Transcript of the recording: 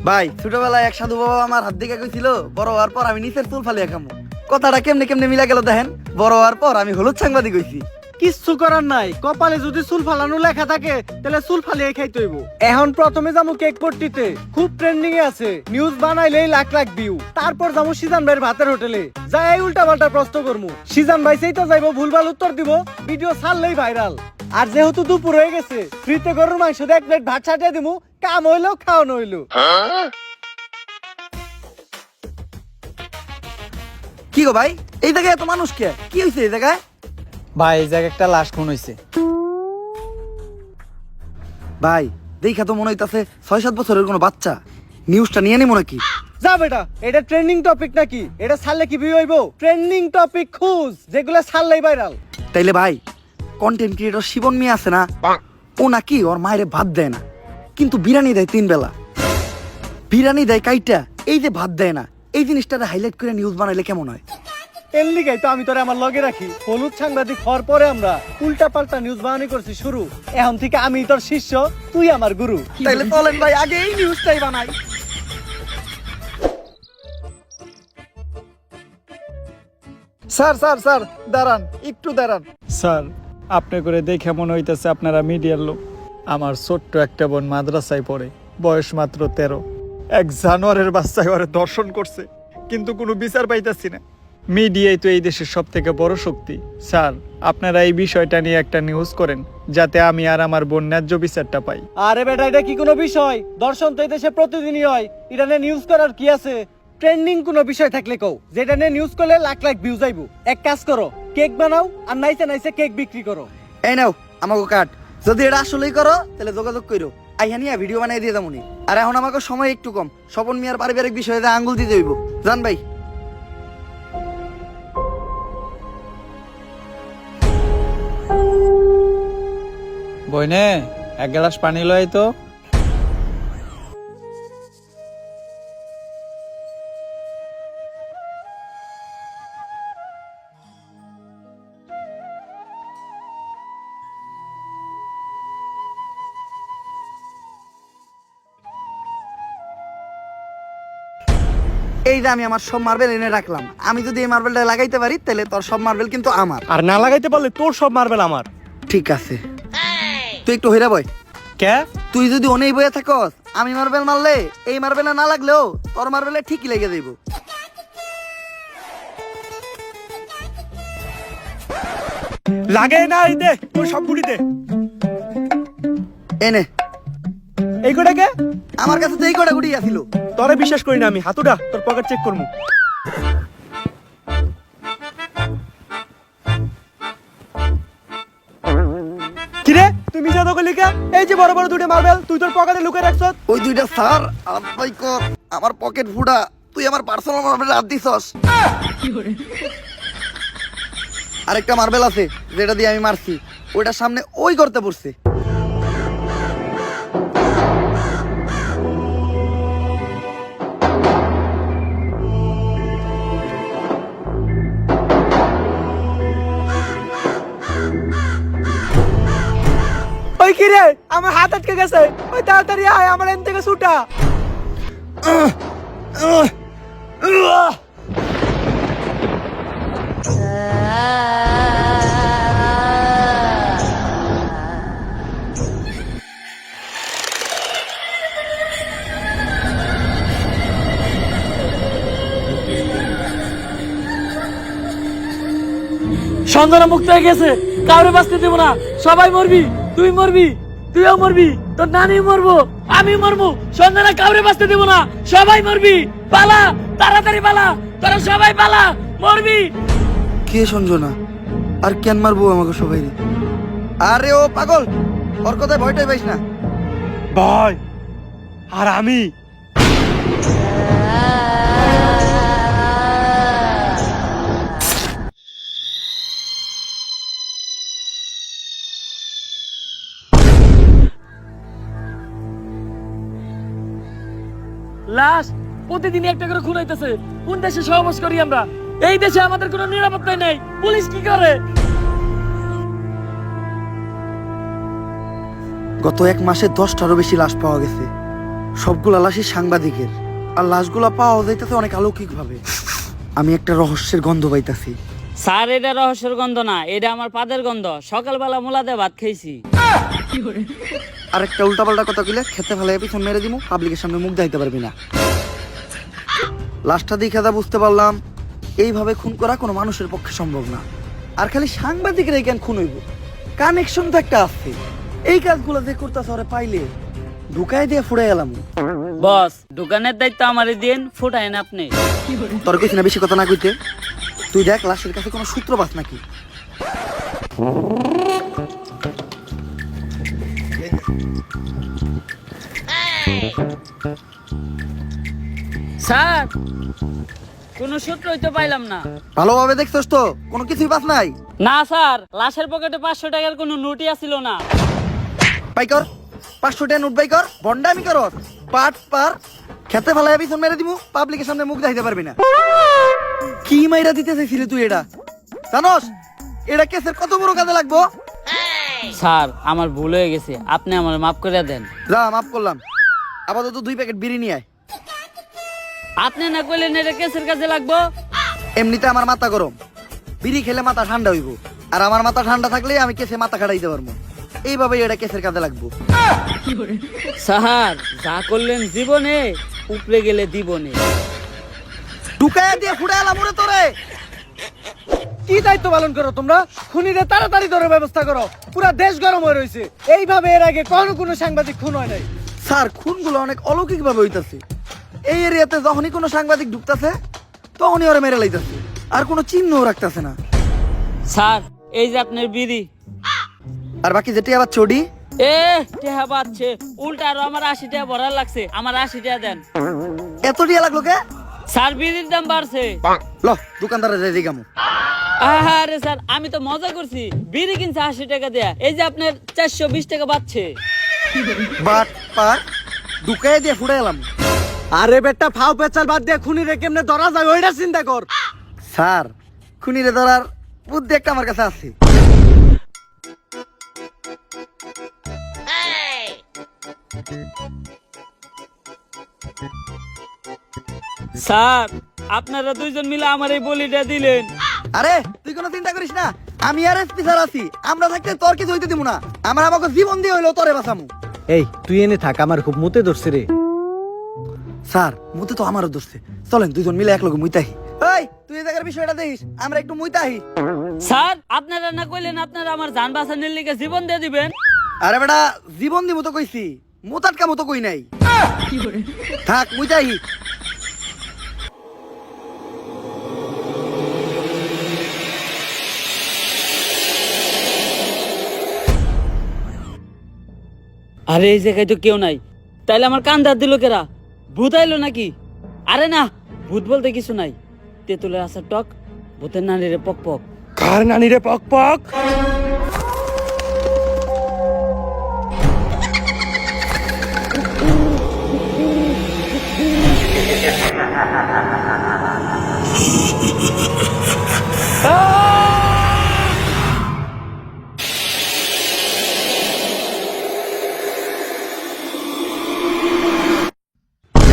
ভাই ছোটবেলায় এক সাধু বাবা আমার হাত দিকে কইছিল বড় হওয়ার পর আমি নিচের চুল ফালিয়া খামু। কথাটা কেমনে কেমনে মিলা গেল দেখেন। বড় হওয়ার পর আমি হলুদ সাংবাদিক হইছি। কিচ্ছু করার নাই, কপালে যদি চুল ফালানো লেখা থাকে তাহলে চুল ফালিয়ে খাইতে হইব। এখন প্রথমে যাবো কেক পট্টিতে, খুব ট্রেন্ডিং এ আছে, নিউজ বানাইলেই লাখ লাখ ভিউ। তারপর যাবো সিজান ভাইয়ের ভাতের হোটেলে, যাই উল্টা পাল্টা প্রশ্ন করবো, সিজান ভাই সেই তো যাইবো ভুলভাল উত্তর দিব, ভিডিও ছাড়লেই ভাইরাল। আর যেহেতু দুপুর হয়ে গেছে, ফ্রিতে গরুর মাংস দিয়ে 1 প্লেট ভাত ছাটিয়ে দিমু, কাম হইলো খাওয়ানো হইলো। কি গো ভাই, এই জায়গায় এত মানুষ কে? কি হইছে এই জায়গায়? ভাই এই জায়গায় একটা লাশ খুন হইছে। ভাই দেখা তো মনে হইতাছে 6-7 বছরের কোনো বাচ্চা। নিউজটা নিয়ে নিমো নাকি? যা বেটা, এটা ট্রেন্ডিং টপিক নাকি? এটা ছাড়লে কি ভিউ হইব? ট্রেন্ডিং টপিক খুঁজ, যেগুলো ছাড়লেই ভাইরাল। তাইলে ভাই কন্টেন্ট ক্রিয়েটর শিবন মিয়া আছে না, ও নাকি ওর মায়েরে ভাত দেয় না, কিন্তু বিরিয়ানি দেয় 3 বেলা। বিরিয়ানি দেয় কাইটা, এই যে ভাত দেয় না, এই জিনিসটারে হাইলাইট করে নিউজ বানাইলে কেমন হয়? এর লিগাই তো আমি তোরে আমার লগে রাখি। হলুদ সাংবাদিক হওয়ার পরে আমরা উল্টা পাল্টা নিউজ বানানি করছি শুরু। এখন থেকে আমি তোর শিষ্য, তুই আমার গুরু। তাইলে চলেন ভাই আগে এই নিউজটাই বানাই। স্যার স্যার স্যার দাঁড়ান, একটু দাঁড়ান। স্যার, আপনি করে দেখে মনে হইতেছে আপনারা মিডিয়ার লোক। আমার ছোট্ট একটা বোন মাদ্রাসায় পড়ে, বয়স মাত্র 13। এক জানোয়ারের বাচ্চায় ওরে দর্শন করছে, কিন্তু কোনো বিচার পাইতাছি না। মিডিয়াই তো এই দেশের সব থেকে বড় শক্তি। স্যার, আপনারা এই বিষয়টা নিয়ে একটা নিউজ করেন, যাতে আমি আর আমার বোন ন্যায্য বিচারটা পাই। আরে বেটা, এটা কি কোনো বিষয়? দর্শন তো এই দেশে প্রতিদিনই হয়, এটা নিয়ে নিউজ করার কি আছে? ট্রেন্ডিং কোনো বিষয় থাকলে কও, যেটা নিয়ে নিউজ করলে লাখ লাখ ভিউজ আইবো। এক কাজ করো, কেক বানাও আর নাইসে নাইসে কেক বিক্রি করো। এই নাও আমাকে কাট। যদি এটা আসলেই করো তাহলে যোগাযোগ করো, আইহা নিয়ে ভিডিও বানাই দিয়ে যাবনি। আর এখন আমাকে সময় একটু কম, স্বপন মিয়ার পারিবারিক বিষয়ে আঙ্গুল দিতে হইব। জান ভাই বইনে এক গ্লাস পানি লয় তো। এই যে আমি আমার সব মার্বেল এনে রাখলাম, আমি যদি এই মার্বেলটা লাগাইতে পারি তাহলে তোর সব মার্বেল কিন্তু আমার। আর না লাগাইতে পারলে তোর সব মার্বেল আমার। ঠিক আছে, তুই একটু হইরা বয়। কে? তুই যদি অনেই বয়ে থাকস, আমি মার্বেল মারলে এই মার্বেলে না লাগলেও তোর মার্বেলে ঠিকই লেগে যাইব। লাগে না, এই দে তোর সব গুড়ি দে। এনে এই গোটাকে আমার কাছে তো এই কটা গুটি আছিল। তোরে বিশ্বাস করি না আমি। হাতুড়া, তোর পকেট চেক করমু। কিরে তুই মিছা তো কইলি কে? এই যে বড় বড় দুটো মার্বেল তুই তোর পকেটে লুকিয়ে রাখছস। ওই দুইটা স্যার আলাই কর, আমার পকেট ফুটা, তুই আমার পার্সোনাল মার্বেল হাত দিছস। আরেকটা মার্বেল আছে যেটা দিয়ে আমি মারছি, ওইটার সামনে ওই করতে পড়ছে। ওই কিরে, আমার হাত আটকে গেছে, ওই তাড়াতাড়ি আয়, আমার এন থেকে ছুটা। সঞ্জনা মুক্ত হয়ে গেছে, কাউরে বাঁচতে দেবো না, সবাই মরবি, তুই মরবি, তুইও মরবি, তোর নানি মরবো, আমি মরবো, সঞ্জনা কাউরে বাঁচতে দেবো না, সবাই মরবি, পালা, তাড়াতাড়ি পালা, তোরা সবাই পালা, মরবি। কে সঞ্জনা? আর কেন মারবো আমাকে সবাই? আরে ও পাগল, ওর কথায় ভয়টাই পাইস না। ভাই আর আমি লাশ প্রতিদিনই একটা করে খুন হইতেছে। কোন দেশে সহবাস করি আমরা? এই দেশে আমাদের কোনো নিরাপত্তাই নেই, পুলিশ কি করে? গত 1 মাসে 10টারও বেশি লাশ পাওয়া গেছে। সবগুলা লাশই সাংবাদিকের, আর লাশগুলা পাওয়া যাইতেছে অনেক অলৌকিক ভাবে। আমি একটা রহস্যের গন্ধ পাইতাছি। স্যার এটা রহস্যের গন্ধ না, এটা আমার পাদের গন্ধ। সকালবেলা মুলাদে ভাত খাইছি। আর একটা উল্টাপাল্টা কথা কইলে খেতে ফেলে পিছন মেরে দিমু, পাবলিকের সামনে মুখ দেখাইতে পারবি না। লাশটা দেখে যা বুঝতে পারলাম, এইভাবে খুন করা কোনো মানুষের পক্ষে সম্ভব না। আর খালি সাংবাদিকরাই কেন খুন হইব? কানেকশন তো একটা আছে। এই কাজগুলো যে করতেছে ওরে পাইলে ঢুকাই দিয়ে ফুড়ে এলাম। বস, দোকানের দায়িত্ব আমারই দিন, ফুটাইন আপনি। তোর কইছি না বেশি কথা না কইতে। তুই দেখ লাশের কাছে কোনো সূত্র পাস নাকি। স্যার, কোনো সূত্রই তো পাইলাম না। ভালোভাবে দেখছস তো? কোনো কিছুই পাস নাই? না স্যার, লাশের পকেটে 500 টাকার কোনো নোটই আসিল না। বাই কর 500 টাকা নোট বাই কর। বন্ডামি কর পাট পার খেতে ফেলায় পিছন মেরে দিমু, পাবলিকের সামনে মুখ দেখাইতে পারবি না। কি মাইরা দিতে চাইছিলি তুই? এটা জানোস এটা কেসের কত বড় কাজে লাগবো? স্যার, আমার ভুল হয়ে গেছে, আপনি আমার মাফ করে দেন। যা মাফ করলাম। আপাতত 2 প্যাকেট বিড়ি নিয়ে আয়। আপনি না কইলেন এটা কেসের কাজে লাগবো। এমনিতে আমার মাথা গরম, বিড়ি খেলে মাথা ঠান্ডা হইব। আর আমার মাথা ঠান্ডা থাকলে আমি কেসে মাথা খাটাইতে পারবো। এইভাবেই এটা কেসের কাজে লাগবো। স্যার, যা করলেন জীবনে, উপরে গেলে দিবনে। ঢুকাইয়া দিয়ে ফুড়ে এলাম ওরে তোরে। কি দায়িত্ব পালন করো তোমরা? খুনিরে তাড়াতাড়ি ধরে ব্যবস্থা করো, পুরা দেশ গরম হয়ে রয়েছে। এইভাবে এর আগে কোনো সাংবাদিক খুন হয় নাই। স্যার, খুনগুলো অনেক অলৌকিক ভাবে হইতাছে। এই এরিয়াতে যখনই কোনো সাংবাদিক ঢুকতাছে তখনই ওরা মেরে লাইতাছে, আর কোনো চিহ্নও রাখতাছে না। স্যার, এই যে আপনার বিড়ি। আর বাকি যেটি আবার চডি টেহা পাচ্ছে উল্টা, আরো আমার 80 টাকা ভরার লাগছে। আমার 80 টাকা দেন। এত টিয়া লাগলো কে? স্যার, বিড়ির দাম বাড়ছে। ল দোকানদারে যাই দিগামু। আরে স্যার, আমি তো মজা করছি। বিড়ি কিনছে 80 টাকা দেয়া, এই যে আপনার 420 টাকা পাচ্ছে। বাট পার ঢুকাইয়া দিয়ে ফুড়ে এলাম। আরে বেটা, ফাও পেচাল বাদ দিয়ে খুনিরে কেমনে ধরা যায় ওইটা চিন্তা কর। স্যার, খুনিরে ধরার বুদ্ধি একটা আমার কাছে আছে। স্যার, আপনারা দুইজন মিলে আমার এই বলিটা দিলেন। আরে তুই কোনো চিন্তা করিস না, আমি আর এসপি স্যার আছি। আমরা থাকতে তোর কিছু হইতে দিব না। আমার আমাকে জীবন দিয়ে হইলো তোরে বাঁচামু। এই তুই এনে থাক, আমার খুব মুতে ধরছে রে। স্যার, মুতে তো আমারও ধরছে। চলেন দুইজন মিলে এক লগে মুইতাহি। এই তুই এই জায়গার বিষয়টা দেখিস, আমরা একটু মুইতাহি। স্যার, আপনারা না কইলেন আপনারা আমার জান বাঁচানোর লিগে জীবন দিয়ে দিবেন? আরে বেটা, জীবন দিব তো কইছি, মোতাটকা মতো কই নাই। থাক মুইতাহি। আরে এই জায়গায় তো কেউ নাই, তাইলে আমার কান ধার দিল কেরা? ভূত আইলো নাকি? আরে না, ভূত বলতে কিছু নাই। তেঁতুলের আসার টক, ভূতের নানিরে পক পক। কার নানি রে পক পক?